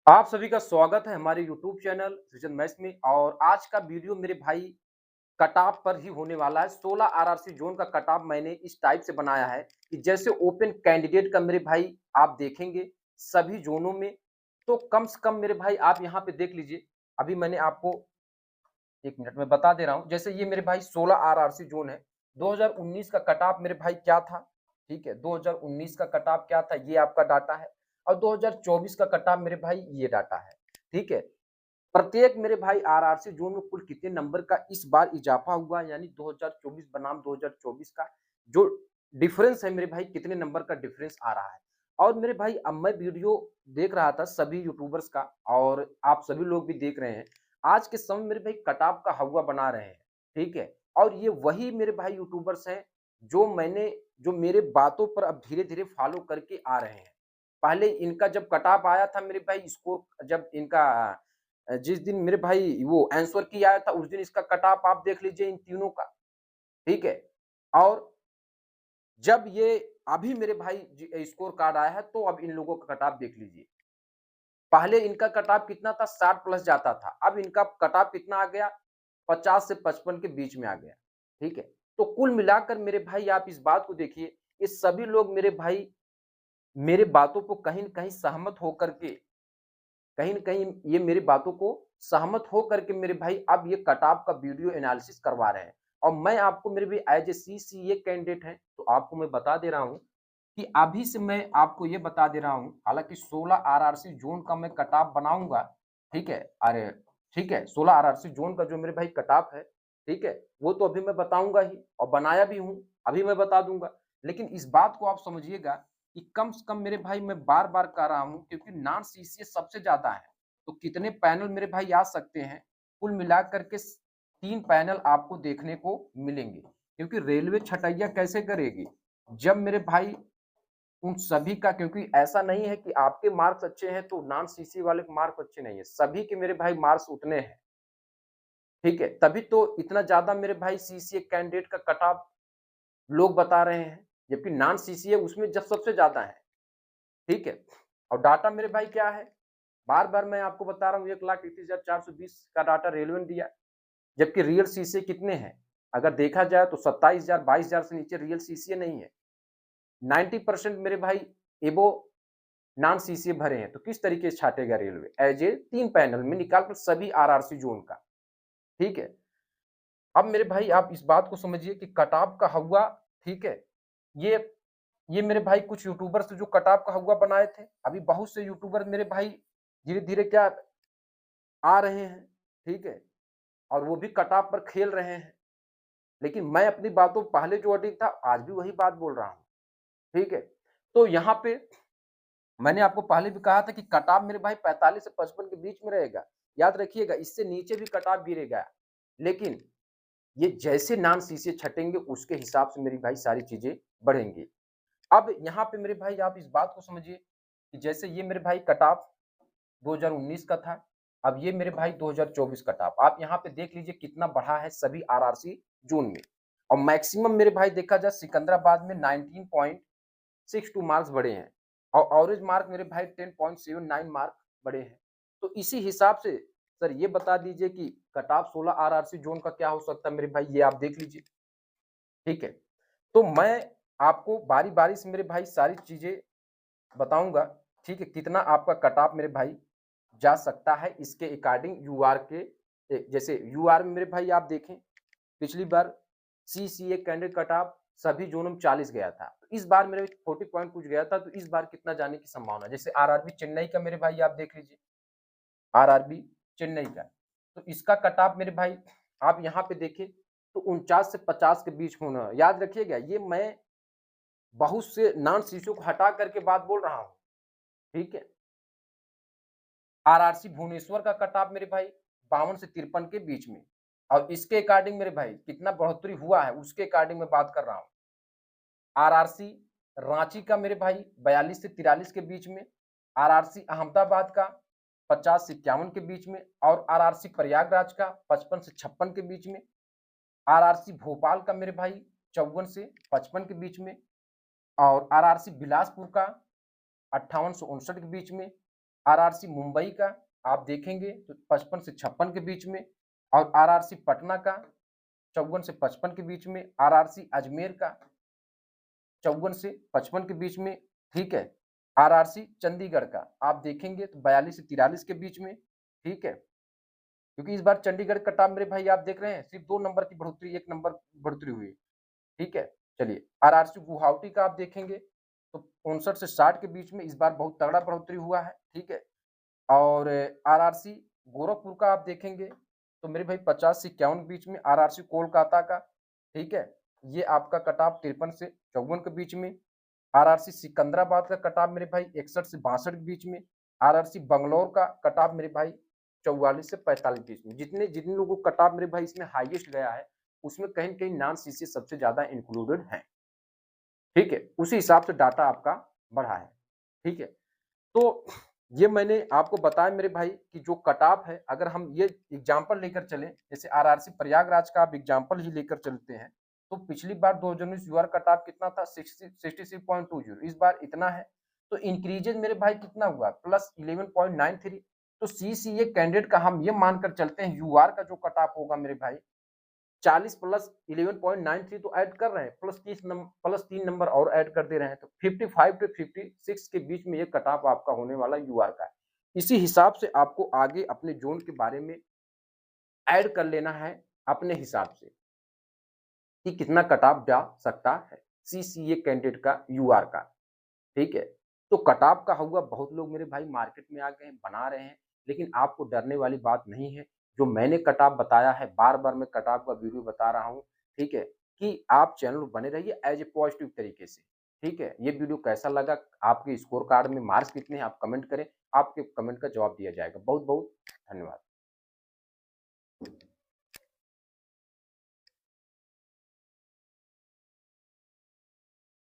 आप सभी का स्वागत है हमारे YouTube चैनल सृजन मैथ्स में। और आज का वीडियो मेरे भाई कट-ऑफ पर ही होने वाला है। 16 आरआरसी जोन का कट-ऑफ मैंने इस टाइप से बनाया है कि जैसे ओपन कैंडिडेट का मेरे भाई आप देखेंगे सभी जोनों में, तो कम से कम मेरे भाई आप यहाँ पे देख लीजिए। अभी मैंने आपको 1 मिनट में बता दे रहा हूँ। जैसे ये मेरे भाई 16 आरआरसी जोन है। 2019 का कट-ऑफ मेरे भाई क्या था? ठीक है, 2019 का कट-ऑफ क्या था? ये आपका डाटा है। और 2024 का कट-ऑफ मेरे भाई ये डाटा है। ठीक है? प्रत्येक मेरे भाई आरआरसी जोन में कुल कितने नंबर का इस बार इजाफा हुआ, यानी 2024 बनाम 2024 का जो डिफरेंस है मेरे भाई, कितने नंबर का डिफरेंस आ रहा है। और मेरे भाई अब मैं वीडियो देख रहा था सभी यूट्यूबर्स का, और आप सभी लोग भी देख रहे हैं। आज के समय मेरे भाई कटाव का हवा बना रहे हैं। ठीक है, और ये वही मेरे भाई यूट्यूबर्स हैं जो मेरे बातों पर अब धीरे धीरे फॉलो करके आ रहे हैं। पहले इनका जब कटाव आया था मेरे भाई, स्कोर जब इनका जिस दिन मेरे भाई वो आंसर की आया था, उस दिन इसका कट ऑफ आप देख लीजिए इन तीनों का। ठीक है, और जब ये अभी मेरे भाई स्कोर कार्ड आया है, तो अब इन लोगों का कट ऑफ देख लीजिए। पहले इनका कट ऑफ कितना था, 60 प्लस जाता था। अब इनका कट ऑफ कितना आ गया, 50 से 55 के बीच में आ गया। ठीक है, तो कुल मिलाकर मेरे भाई आप इस बात को देखिए, ये सभी लोग मेरे भाई मेरे बातों को कहीं न कहीं सहमत होकर के, कहीं न कहीं ये मेरी बातों को सहमत हो करके मेरे भाई अब ये कट-ऑफ का वीडियो एनालिसिस करवा रहे हैं। और मैं आपको मेरे भी एज़ ए सीसीए कैंडिडेट हैं, तो आपको मैं बता दे रहा हूँ कि अभी से मैं आपको ये बता दे रहा हूँ, हालाँकि 16 आरआरसी ज़ोन का मैं कट-ऑफ बनाऊँगा, ठीक है? अरे! ठीक है, 16 आरआरसी ज़ोन का जो मेरे भाई कट-ऑफ है, ठीक है? वो तो अभी मैं बताऊँगा ही, और बनाया भी हूँ, अभी मैं बता दूँगा। लेकिन इस बात को आप समझिएगा कि कम से कम मेरे भाई मैं बार-बार कह रहा हूँ, क्योंकि नॉन सीसीए सबसे ज़्यादा है। तो कितने पैनल मेरे भाई आ सकते हैं? कुल मिलाकर के स 3 पैनल आपको देखने को मिलेंगे। क्योंकि रेलवे छटैया कैसे करेगी? जब मेरे भाई उन सभी का, क्योंकि ऐसा नहीं है कि आपके मार्क्स अच्छे हैं तो नॉन सीसी वाले के मार्क्स अच्छे नहीं है। सभी के मेरे भाई मार्क्स उतने हैं। ठीक है? तभी तो इतना ज़्यादा मेरे भाई सीसीए कैंडिडेट का कट ऑफ लोग बता रहे हैं। जबकि नॉन सीसीए उसमें जब सबसे ज़्यादा है। ठीक है? और डाटा मेरे भाई क्या है? बार-बार मैं आपको बता रहा हूँ, 1,31,420 का डाटा रेलवे ने दिया, जबकि रियल सीसीए कितने हैं? अगर देखा जाए तो 27,000 22,000 से नीचे रियल सीसीए नहीं है। 90% मेरे भाई अबोव नॉन सीसीए भरे हैं, तो किस तरीके से छाँटेगा रेलवे? एज़ ए 3 पैनल में निकाल कर सभी आरआरसी ज़ोन का, ठीक है? अब मेरे भाई आप इस बात को समझिए कि कट-ऑफ का हौवा, ठीक है? ये ये मेरे भाई कुछ यूट्यूबर्स जो कट-ऑफ का हौवा बनाए थे, अभी बहुत से यूट्यूबर मेरे भाई धीरे-धीरे क्या आ रहे हैं, ठीक है? और वो भी कट-ऑफ पर खेल रहे हैं। लेकिन मैं अपनी बातों पहले जो अडिग था, आज भी वही बात बोल रहा हूँ, ठीक है? तो यहाँ पे मैंने आपको पहले भी कहा था कि कट-ऑफ मेरे भाई 45 से 55 के बीच में रहेगा। याद रखिएगा, इससे नीचे भी कट-ऑफ गिरेगा। लेकिन ये जैसे नॉन सीसीए छँटेंगे, उसके हिसाब से मेरी भाई सारी चीज़ें बढ़ेंगी। अब यहाँ पे मेरे भाई आप इस बात को समझिए कि जैसे ये मेरे भाई कट-ऑफ 2019 का था, अब ये मेरे भाई 2024 कट-ऑफ। आप यहाँ पे देख लीजिए कितना बढ़ा है सभी आरआरसी ज़ोन में। और मैक्सिमम मेरे भाई देखा जाए सिकंदराबाद में 19.62 मार्क्स बढ़े हैं, और एवरेज मार्क मेरे भाई 10.79 मार्क बढ़े हैं। तो इसी हिसाब से सर ये बता दीजिए कि कट-ऑफ 16 आरआरसी ज़ोन का क्या हो सकता है मेरे भाई, ये आप देख लीजिए। ठीक है? तो मैं आपको बारी-बारी से मेरे भाई सारी चीज़ें बताऊँगा, ठीक है? कितना आपका कट ऑफ मेरे भाई जा सकता है, इसके अकॉर्डिंग यूआर के जैसे यूआर में मेरे भाई आप देखें, पिछली बार सीसीए कैंडिडेट कट ऑफ सभी ज़ोनों में 40 गया था। तो इस बार मेरे 40 पॉइंट कुछ गया था, तो इस बार कितना जाने की संभावना है? जैसे आरआरबी चेन्नई का मेरे भाई आप देख लीजिए, आरआरबी चेन्नई का। तो इसका कट ऑफ मेरे भाई आप यहाँ पे देखें, तो 49 से 50 के बीच होना। याद रखिएगा, ये मैं बहुत से नॉन सीसीओ को हटा करके बात बोल रहा हूँ, ठीक है? आरआरसी भुवनेश्वर का कट ऑफ मेरे भाई 52 से 53 के बीच में, और इसके अकॉर्डिंग मेरे भाई कितना बढ़ोतरी हुआ है, उसके अकॉर्डिंग मैं बात कर रहा हूँ। आरआरसी रांची का मेरे भाई 42 से 43 के बीच में, आरआरसी अहमदाबाद का 50 से 51 के बीच में, और आरआरसी प्रयागराज का 55 से 56 के बीच में, आरआरसी भोपाल का मेरे भाई 54 से 55 के बीच में, और आरआरसी बिलासपुर का 58 से 59 के बीच में, आरआरसी मुंबई का आप देखेंगे तो 55 से 56 के बीच में, और आरआरसी पटना का 54 से 55 के बीच में, आरआरसी अजमेर का 54 से 55 के बीच में, ठीक है। आरआरसी चंडीगढ़ का आप देखेंगे तो 42 से 43 के बीच में, ठीक है। क्योंकि इस बार चंडीगढ़ कटाव मेरे भाई आप देख रहे हैं सिर्फ 2 नंबर की बढ़ोतरी, 1 नंबर बढ़ोतरी हुई, ठीक है। चलिए आरआरसी गुवाहाटी का आप देखेंगे तो 59 से 60 के बीच में इस बार बहुत तगड़ा बढ़ोतरी हुआ है, ठीक है। और आरआरसी गोरखपुर का आप देखेंगे तो मेरे भाई 50 से 51 के बीच में, आरआरसी कोलकाता का, ठीक है, ये आपका कटाव 53 से 54 के बीच में, आरआरसी सिकंदराबाद का कटाव मेरे भाई 61 से 62 के बीच में, आरआरसी बंगलौर का कटाव मेरे भाई 44 से 45 के बीच में। जितने जितने लोगों को कटाव मेरे भाई इसमें हाईएस्ट गया है, उसमें कहीं न कहीं नॉन सीसी सबसे ज़्यादा इंक्लूडेड हैं, ठीक है। उसी हिसाब से डाटा आपका बढ़ा है, ठीक है। तो ये मैंने आपको बताया मेरे भाई कि जो कट-ऑफ है, अगर हम ये एग्ज़ाम्पल लेकर चलें, जैसे आरआरसी प्रयागराज का आप एग्ज़ाम्पल ही लेकर चलते हैं, तो पिछली बार 2019 यूआर कट-ऑफ कितना था? 66.20, इस बार इतना है। तो इंक्रीज़ेज़ मेरे भाई कितना हुआ? प्लस 11.93। तो सीसीए कैंडिडेट का हम ये मानकर चलते हैं यूआर का जो कट-ऑफ होगा मेरे भाई 40 प्लस 11.93 तो ऐड कर रहे हैं, प्लस 3 नंबर और ऐड कर दे रहे हैं, तो 55 टू 56 के बीच में ये कट ऑफ आपका होने वाला यूआर का है। इसी हिसाब से आपको आगे अपने ज़ोन के बारे में ऐड कर लेना है अपने हिसाब से कि कितना कट ऑफ जा सकता है, सीसीए कैंडिडेट का यूआर का, ठीक है? तो कट ऑफ का हुआ बहुत लोग मेरे भाई मार्केट में आ गए हैं, बना रहे हैं, लेकिन आपको डरने वाली बात नहीं है। जो मैंने कट ऑफ बताया है, बार-बार मैं कट ऑफ का वीडियो बता रहा हूँ, ठीक है? कि आप चैनल पर बने रहिए एज़ ए पॉज़िटिव तरीके से, ठीक है? ये वीडियो कैसा लगा? आपके स्कोर कार्ड में मार्क्स कितने हैं? आप कमेंट करें, आपके कमेंट का जवाब दिया जाएगा। बहुत-बहुत धन्यवाद।